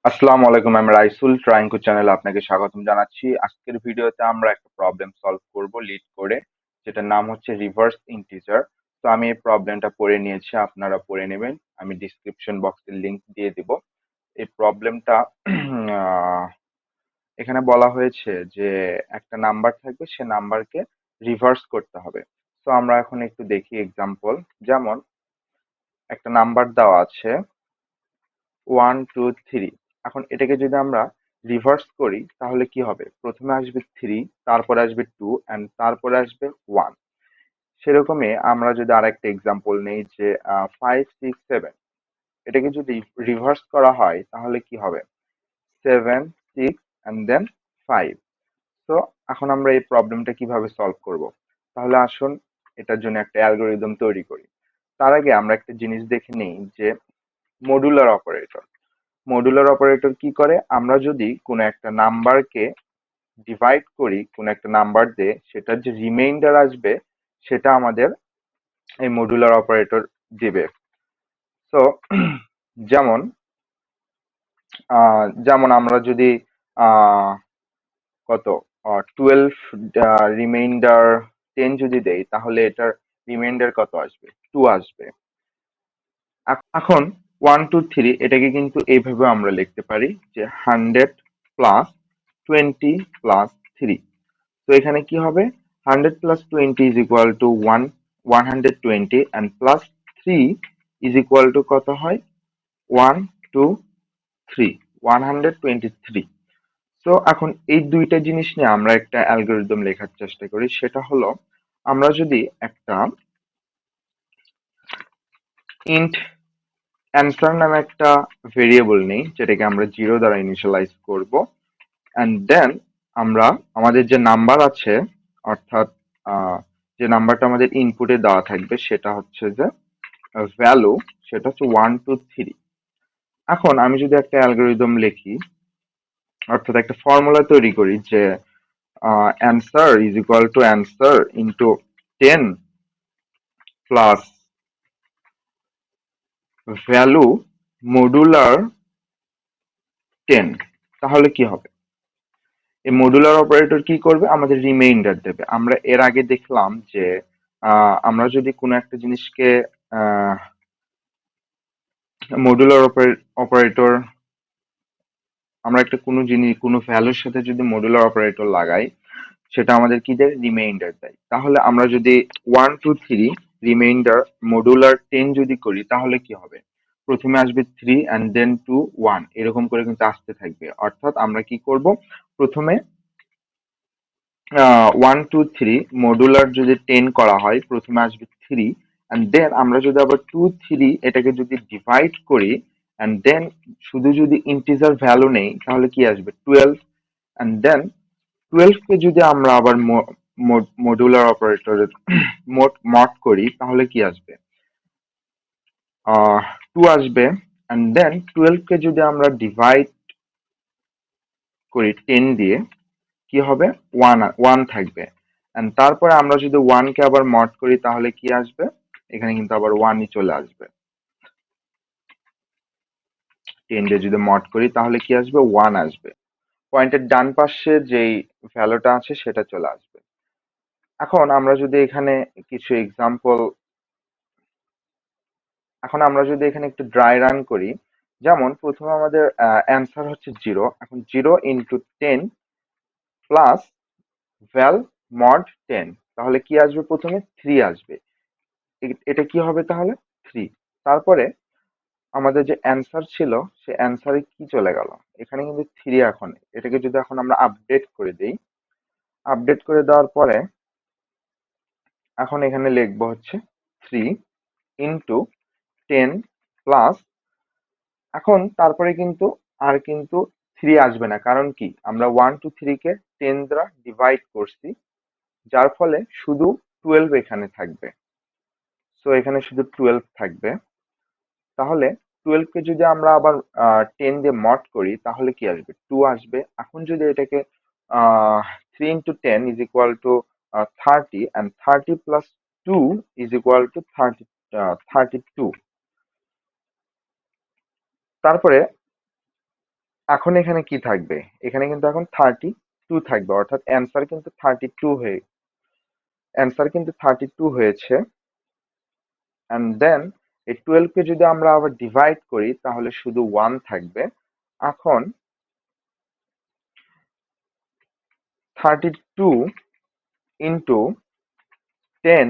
আসসালামু আলাইকুম, আমি রাইসুল ট্রাইঙ্কো চ্যানেলে আপনাকে স্বাগতম জানাচ্ছি। আজকের ভিডিওতে আমরা একটা প্রবলেম সলভ করব লিড করে, যেটার নাম হচ্ছে রিভার্স ইন্টিজার। তো আমি এই প্রবলেমটা পড়ে নিয়েছি, আপনারা পড়ে নেবেন। আমি ডিসক্রিপশন বক্সে লিংক দিয়ে দিব। এই প্রবলেমটা এখানে বলা হয়েছে যে একটা নাম্বার থাকবে, সে নাম্বারকে রিভার্স করতে হবে। তো আমরা এখন একটু দেখি এক্সাম্পল। যেমন একটা নাম্বার দেওয়া আছে 1 2 3। এখন এটাকে যদি আমরা রিভার্স করি তাহলে কি হবে? প্রথমে আসবে 3, তারপরে আসবে 2 এন্ড তারপরে আসবে 1। সেরকমই আমরা যদি আরেকটা এক্সাম্পল নেই যে 5 6 7, এটাকে যদি রিভার্স করা হয় তাহলে কি হবে? 7 6 এন্ড দেন 5। তো এখন আমরা এই প্রবলেমটা কিভাবে সলভ করব? তাহলে আসুন এটার জন্য একটা অ্যালগোরিদম তৈরি করি। তার আগে আমরা একটা জিনিস দেখে নিই যে মডুলার অপারেটর। মডুলার অপারেটর কি করে? আমরা যদি কোনো একটা নাম্বারকে ডিভাইড করি কোনো একটা নাম্বার দিয়ে, সেটার যে রিমাইন্ডার আসবে সেটা আমাদের এই মডুলার অপারেটর দিবে। তো যেমন যেমন আমরা যদি আহ কত 12 রিমাইন্ডার 10 যদি দেই, তাহলে এটার রিমাইন্ডার কত আসবে? 2 আসবে। এখন 1 2 3 এটাকে কিন্তু এইভাবে আমরা লিখতে পারি যে 100 প্লাস 20 প্লাস 3। তো এখানে কি হবে? 100 plus 20 is equal to 120 and plus 3 is equal to কত হয়? 1 2 3, 123। তো এখন এই দুইটা জিনিস নিয়ে আমরা একটা অ্যালগোরিদম লেখার চেষ্টা করি। সেটা হলো, আমরা যদি একটা ইন্ট অ্যান্সার নামে একটা ভেরিয়েবল নেই, যেটাকে আমরা 0 দ্বারা ইনিশিয়ালাইজ করব, অ্যান্ড দেন আমরা আমাদের যে নাম্বার আছে, অর্থাৎ যে নাম্বারটা আমাদের ইনপুটে দেওয়া থাকবে সেটা হচ্ছে যে ভ্যালু, সেটা হচ্ছে 1 2 3। এখন আমি যদি একটা অ্যালগোরিদম লিখি, অর্থাৎ একটা ফর্মুলা তৈরি করি যে answer is equal to answer into 10 plus value modular 10, তাহলে কি হবে? এই মডুলার অপারেটর কি করবে? আমাদের রিমাইন্ডার দেবে। আমরা এর আগে দেখলাম যে আমরা যদি কোনো একটা জিনিসকে মডুলার অপারেটর, আমরা একটা কোনো জিনিস কোনো ভ্যালুর সাথে যদি মডুলার অপারেটর লাগাই, সেটা আমাদের কি দেয়? রিমাইন্ডার দেয়। তাহলে আমরা যদি 1 2 3 রিমাইন্ডার মডুলার 10 যদি করি তাহলে কি হবে? প্রথমে আসবে 3 অ্যান্ড দেন 2 1, এরকম করে কিন্তু আসতে থাকবে। অর্থাৎ আমরা কি করব? প্রথমে 1 2 3 মডুলার যদি 10 করা হয়, প্রথমে আসবে 3 অ্যান্ড দেন আমরা যদি আবার 2 3 এটাকে যদি ডিভাইড করি অ্যান্ড দেন শুধু যদি ইন্টিজার ভ্যালু নেই তাহলে কি আসবে? 12 অ্যান্ড দেন 12 কে যদি আমরা আবার মডুলার অপারেটরের মড করি তাহলে কি আসবে? 2 আসবে। অ্যান্ড দেন 12 কে যদি আমরা ডিভাইড করি 10 দিয়ে, কি হবে? 1 থাকবে। এন্ড তারপরে আমরা যদি 1 কে আবার মড করি তাহলে কি আসবে? এখানে কিন্তু আবার 1ই চলে আসবে। 10 দিয়ে যদি মড করি তাহলে কি আসবে? 1 আসবে। পয়েন্টের ডান পাশে যেই ভ্যালুটা আছে সেটা চলে আসবে। এখন আমরা যদি এখানে কিছু এক্সাম্পল, এখন আমরা যদি এখানে একটু ড্রাই রান করি, যেমন প্রথমে আমাদের অ্যান্সার হচ্ছে 0। এখন 0 ইন্টু 10 প্লাস ভ্যাল মড 10, তাহলে কি আসবে? প্রথমে 3 আসবে। এটা কি হবে তাহলে? 3। তারপরে আমাদের যে অ্যান্সার ছিল, সে অ্যান্সারে কি চলে গেল? এখানে কিন্তু 3 এখন। এটাকে যদি এখন আমরা আপডেট করে দেই, আপডেট করে দেওয়ার পরে এখন এখানে লিখবো হচ্ছে 3 ইন্টু 10 প্লাস, এখন তারপরে কিন্তু আর কিন্তু 3 আসবে না। কারণ কি? আমরা 1 2 3 কে 10 দ্বারা ডিভাইড করছি, যার ফলে শুধু 12 এখানে থাকবে। সো এখানে শুধু 12 থাকবে। তাহলে 12 কে যদি আমরা আবার 10 দিয়ে মড করি তাহলে কি আসবে? 2 আসবে। এখন যদি এটাকে 3 into 10 is equal to 30 and 30 plus 2 is equal to 32। তারপরে এখন এখানে কি থাকবে? এখানে কিন্তু এখন 32 থাকবে, অর্থাৎ অ্যান্সার কিন্তু 32 হয়েছে। অ্যান্ড দেন এই 12 কে যদি আমরা আবার ডিভাইড করি তাহলে শুধু 1 থাকবে। এখন 32 ইন্টু 10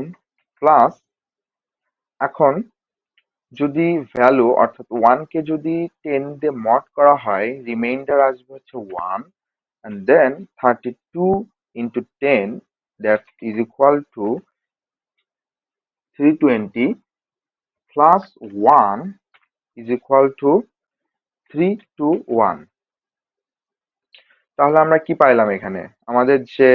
প্লাস, এখন যদি ভ্যালু অর্থাৎ 1 কে যদি 10 দিয়ে মড করা হয়, রিমাইন্ডার আসবে হচ্ছে 1, and then 32 into 10, that is equal to 320 plus 1 is equal to 321. তাহলে আমরা কি পাইলাম? এখানে আমাদের যে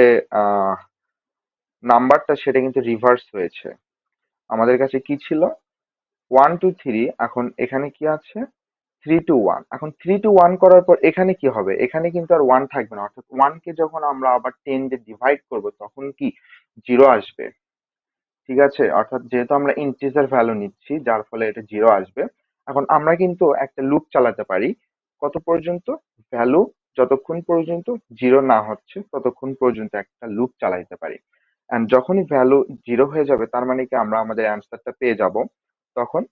নাম্বারটা সেটা কিন্তু রিভার্স হয়েছে। আমাদের কাছে কি ছিল? 1 2 3, এখন এখানে কি আছে? 3 2 1। এখন 3 2 1 করার পর এখানে কি হবে? এখানে কিন্তু আর 1 থাকবে না, অর্থাৎ 1 কে যখন আমরা আবার 10 দিয়ে ডিভাইড করব তখন কি 0 আসবে। ঠিক আছে, অর্থাৎ যেহেতু আমরা ইন্টিজার ভ্যালু নিচ্ছি যার ফলে এটা 0 আসবে। এখন আমরা কিন্তু একটা লুপ চালাতে পারি, কত পর্যন্ত? ভ্যালু যতক্ষণ পর্যন্ত 0 না হচ্ছে ততক্ষণ পর্যন্ত একটা লুপ চালাইতে পারি। এন্ড যখনই ভ্যালু 0 হয়ে যাবে তার মানে কি আমরা আমাদের অ্যান্সারটা পেয়ে যাব। তখন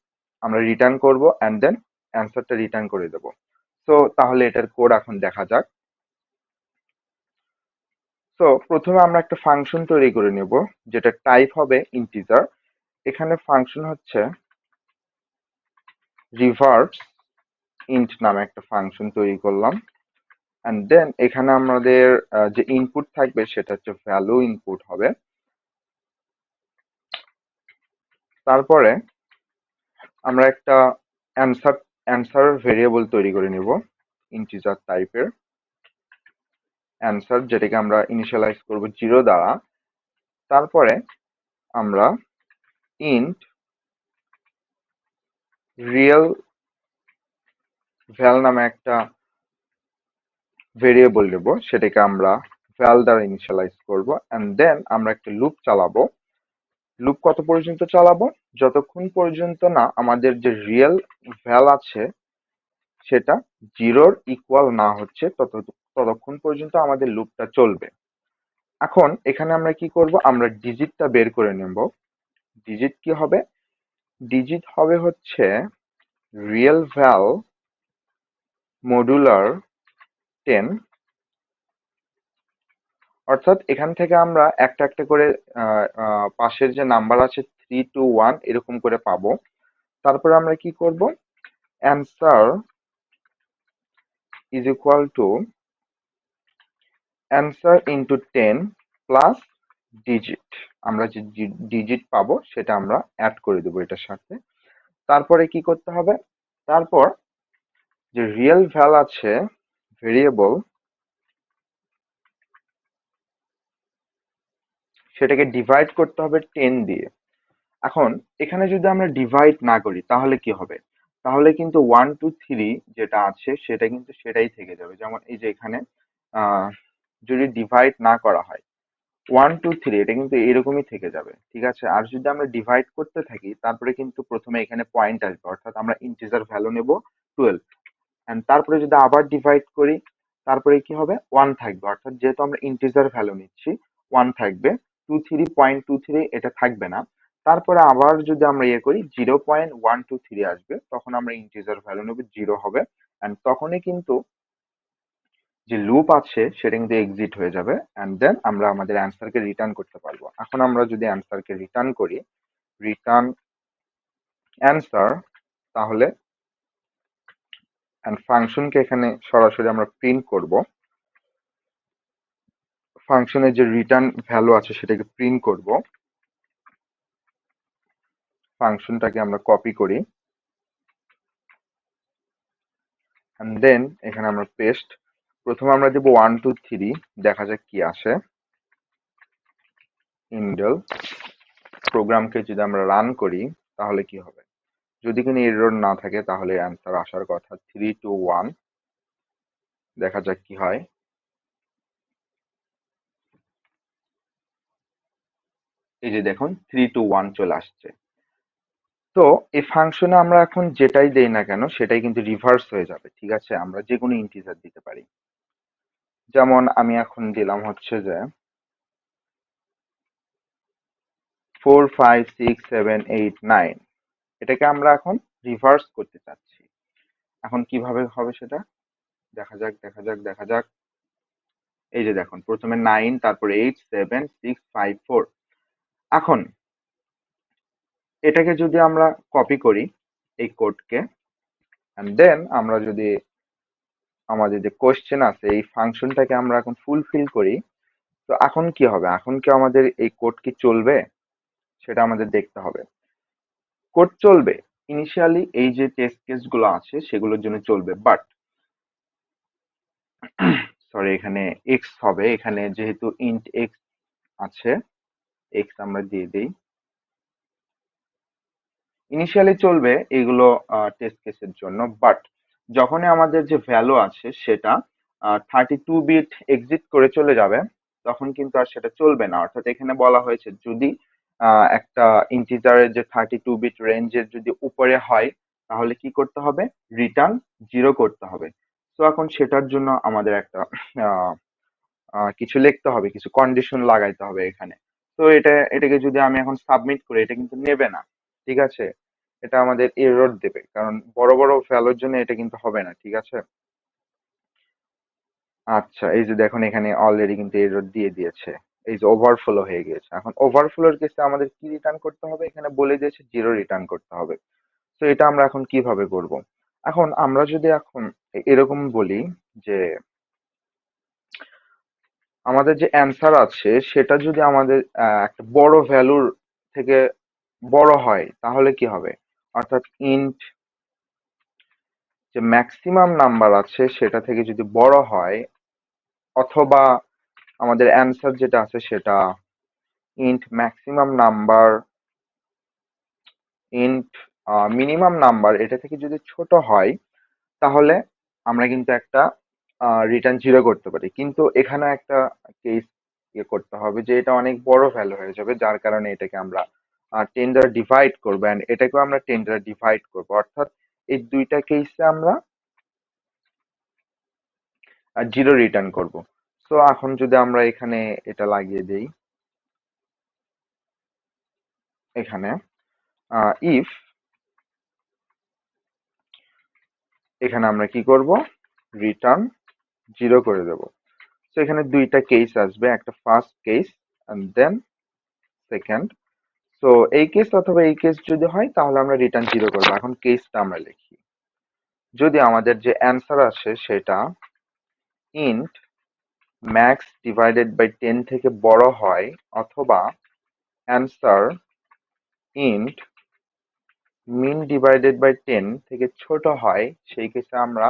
আমরা রিটার্ন করব এন্ড দেন অ্যান্সারটা রিটার্ন করে দেব। তো তাহলে এটার কোড এখন দেখা যাক। তো প্রথমে আমরা একটা ফাংশন তৈরি করে নেব যেটা টাইপ হবে ইন্টিজার। এখানে ফাংশন হচ্ছে রিভার্স ইন্ট নামে একটা ফাংশন তৈরি করলাম। এন্ড দেন এখানে আমাদের যে ইনপুট থাকবে সেটা হচ্ছে ভ্যালু ইনপুট হবে। তারপরে আমরা একটা অ্যান্সার অ্যান্সার ভেরিয়েবল তৈরি করে নিব ইন্টিজার টাইপের অ্যান্সার, যেটাকে আমরা ইনিশিয়ালাইজ করব 0 দ্বারা। তারপরে আমরা ইন্ট রিয়েল ভ্যাল নামে একটা ভেরিয়েবল নেব, সেটাকে আমরা ভ্যাল দ্বারা ইনিশিয়ালাইজ করব। এন্ড দেন আমরা একটা লুপ চালাবো। লুপ কত পর্যন্ত চালাবো? যতক্ষণ পর্যন্ত না আমাদের যে রিয়েল ভ্যাল আছে সেটা 0-র ইকুয়াল না হচ্ছে ততক্ষণ পর্যন্ত আমাদের লুপটা চলবে। এখন এখানে আমরা কি করব? আমরা ডিজিটটা বের করে নেব। ডিজিট কি হবে? ডিজিট হবে হচ্ছে রিয়েল ভ্যাল মডুলার 10। অর্থাৎ এখান থেকে আমরা একটা একটা করে পাশের যে নাম্বার আছে 3 2 1 এরকম করে পাবো। তারপরে আমরা কি করব? Answer is equal to answer into 10 plus digit. আমরা যে ডিজিট পাবো সেটা আমরা অ্যাড করে দেবো এটার সাথে। তারপরে কি করতে হবে? তারপর যে রিয়েল ভ্যাল আছে ভেরিয়েবল, সেটাকে ডিভাইড করতে হবে 10 দিয়ে। এখন এখানে যদি আমরা ডিভাইড না করি তাহলে কি হবে? তাহলে কিন্তু 1 2 3 যেটা আছে সেটা কিন্তু সেটাই থেকে যাবে। যেমন এই যে এখানে আহ যদি ডিভাইড না করা হয় 1 2 3 এটা কিন্তু এরকমই থেকে যাবে। ঠিক আছে, আর যদি আমরা ডিভাইড করতে থাকি তারপরে কিন্তু প্রথমে এখানে পয়েন্ট আসবে, অর্থাৎ আমরা ইন্টিজার ভ্যালু নেব 12। এন্ড তারপরে যদি আবার ডিভাইড করি তারপরে কি হবে? 1 থাকবে, অর্থাৎ যেহেতু আমরা ইন্টিজার ভ্যালু নিচ্ছি 1 থাকবে। 23.23 এটা থাকবে না। তারপরে আবার যদি আমরা ইয়ে করি 0.123 আসবে, তখন আমরা ইন্টিজার ভ্যালু নেব 0 হবে। এন্ড তখনই কিন্তু যে লুপ আছে সেটা কিন্তু এক্সিট হয়ে যাবে। এন্ড দেন আমরা আমাদের অ্যান্সারকে রিটার্ন করতে পারবো। এখন আমরা যদি অ্যান্সারকে রিটার্ন করি, রিটার্ন অ্যান্সার, তাহলে এন্ড ফাংশনকে এখানে সরাসরি আমরা প্রিন্ট করব। ফাংশনের যে রিটার্ন ভ্যালু আছে সেটাকে প্রিন্ট করব। ফাংশনটাকে আমরা কপি করি এন্ড দেন এখানে আমরা পেস্ট। প্রথমে আমরা দেব 1 2 3, দেখা যাক কি আসে। ইন্ডেল প্রোগ্রামকে যদি আমরা রান করি তাহলে কি হবে? যদি কোনো এরর না থাকে তাহলে অ্যান্সার আসার কথা 3 2 1। দেখা যাক কি হয়। এই যে দেখুন 3 2 1 চলে আসছে। তো এই ফাংশনে আমরা এখন যেটাই দেই না কেন সেটাই কিন্তু রিভার্স হয়ে যাবে, ঠিক আছে? আমরা যে কোনো ইন্টিজার দিতে পারি। যেমন আমি এখন দিলাম হচ্ছে যে 4 5 6 7 8 9, এটাকে আমরা এখন রিভার্স করতে চাচ্ছি। এখন কিভাবে হবে সেটা দেখা যাক। এই যে দেখুন, প্রথমে 9, তারপরে 8 7 6 5 4। এখন এটাকে যদি আমরা কপি করি এই কোডকে, এন্ড দেন আমরা যদি আমাদের যে কোশ্চেন আছে এই ফাংশনটাকে আমরা এখন ফুলফিল করি, তো এখন কি হবে? এখন কি আমাদের এই কোড কি চলবে সেটা আমাদের দেখতে হবে। কোড চলবে, ইনিশিয়ালি এই যে টেস্ট কেস গুলো আছে সেগুলোর জন্য চলবে, বাট সরি, এখানে এক্স হবে। এখানে যেহেতু ইন্ট এক্স আছে, এক্স আমরা দিয়ে দিই। ইনিশিয়ালি চলবে এইগুলো টেস্ট কেসের জন্য, বাট যখনই আমাদের যে ভ্যালু আছে সেটা 32 বিট এক্সিট করে চলে যাবে, তখন কিন্তু আর সেটা চলবে না। অর্থাৎ এখানে বলা হয়েছে যদি একটা ইন্টিজারের যে 32 বিট রেঞ্জের যদি উপরে হয় তাহলে কি করতে হবে? রিটার্ন 0 করতে হবে। তো এখন সেটার জন্য আমাদের একটা আহ, কিছু লিখতে হবে, কিছু কন্ডিশন লাগাইতে হবে এখানে। তো এটাকে যদি আমি এখন সাবমিট করি, এটা কিন্তু নেবে না, ঠিক আছে? এটা আমাদের এরর দেবে, কারণ বড় বড় ভ্যালুর জন্য এটা কিন্তু হবে না, ঠিক আছে? আচ্ছা, এই যে দেখুন এখানে অলরেডি কিন্তু এরর দিয়ে দিয়েছে। এই যে ওভারফ্লো হয়ে গিয়েছে। এখন ওভারফ্লোর কেসে আমাদের কি রিটার্ন করতে হবে? এখানে বলে দিয়েছে 0 রিটার্ন করতে হবে। তো এটা আমরা এখন কিভাবে করব? এখন আমরা যদি এখন এরকম বলি যে আমাদের যে অ্যান্সার আছে সেটা যদি আমাদের একটা বড় ভ্যালুর থেকে বড় হয় তাহলে কি হবে? অর্থাৎ ইন্ট যে ম্যাক্সিমাম নাম্বার আছে সেটা থেকে যদি বড় হয়, অথবা আমাদের অ্যান্সার যেটা আছে সেটা int maximum number int minimum number এটা থেকে যদি ছোট হয়, তাহলে আমরা কিন্তু একটা রিটার্ন 0 করতে পারি। কিন্তু এখানে একটা কেস করতে হবে যে এটা অনেক বড় ভ্যালু হয়ে যাবে, যার কারণে এটাকে আমরা 10 দ্বারা ডিভাইড করবো, এন্ড এটাকেও আমরা 10 দ্বারা ডিভাইড করবো। অর্থাৎ এই দুইটা কেসে আমরা 0 রিটার্ন করব। তো এখন যদি আমরা এখানে এটা লাগিয়ে দেই, এখানে ইফ, এখানে আমরা কি করব? রিটার্ন 0 করে দেব। তো এখানে দুইটা কেস আসবে, একটা first case and then second. তো এই কেস অথবা এই কেস যদি হয় তাহলে আমরা রিটার্ন 0 করবো। এখন কেসটা আমরা লিখি। যদি আমাদের যে অ্যান্সার আসে সেটা ইন্ট ম্যাক্স ডিভাইডেড বাই 10 থেকে বড় হয়, অথবা answer int mean divided by 10 থেকে ছোট হয়, সেই কেসে আমরা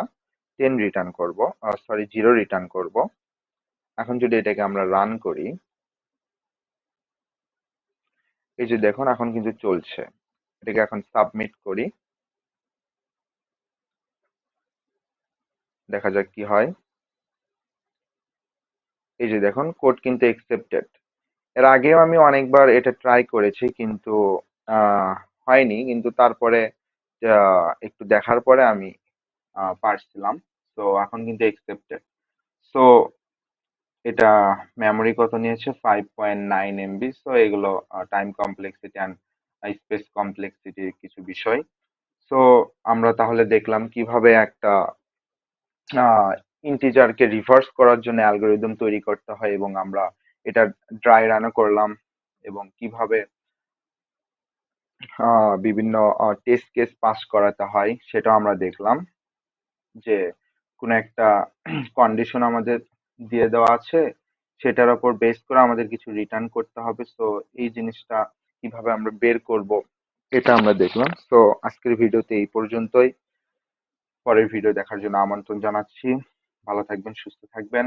10 রিটার্ন করব, সরি 0 রিটার্ন করব। এখন যদি এটাকে আমরা রান করি, এই যে দেখুন এখন কিন্তু চলছে। এটাকে এখন সাবমিট করি, দেখা যাক কি হয়। এই যে দেখুন কোড কিন্তু একসেপ্টেড। এর আগেও আমি অনেকবার এটা ট্রাই করেছি কিন্তু আহ, হয়নি, কিন্তু তারপরে একটু দেখার পরে আমি পারছিলাম। তো এখন কিন্তু একসেপ্টেড। সো এটা মেমোরি কত নিয়েছে? 5.9 MB। সো এগুলো টাইম কমপ্লেক্সিটি অ্যান্ড স্পেস কমপ্লেক্সিটির কিছু বিষয়। সো আমরা তাহলে দেখলাম কিভাবে একটা ইন্টিজারকে রিভার্স করার জন্য অ্যালগোরিদম তৈরি করতে হয়, এবং আমরা এটা ড্রাই রানও করলাম, এবং কিভাবে বিভিন্ন টেস্ট কেস পাস করাতে হয় সেটাও আমরা দেখলাম। যে কোনো একটা কন্ডিশন আমাদের দিয়ে দেওয়া আছে, সেটার উপর বেস করে আমাদের কিছু রিটার্ন করতে হবে। তো এই জিনিসটা কিভাবে আমরা বের করব এটা আমরা দেখলাম। তো আজকের ভিডিওতে এই পর্যন্তই। পরের ভিডিও দেখার জন্য আমন্ত্রণ জানাচ্ছি। ভালো থাকবেন, সুস্থ থাকবেন।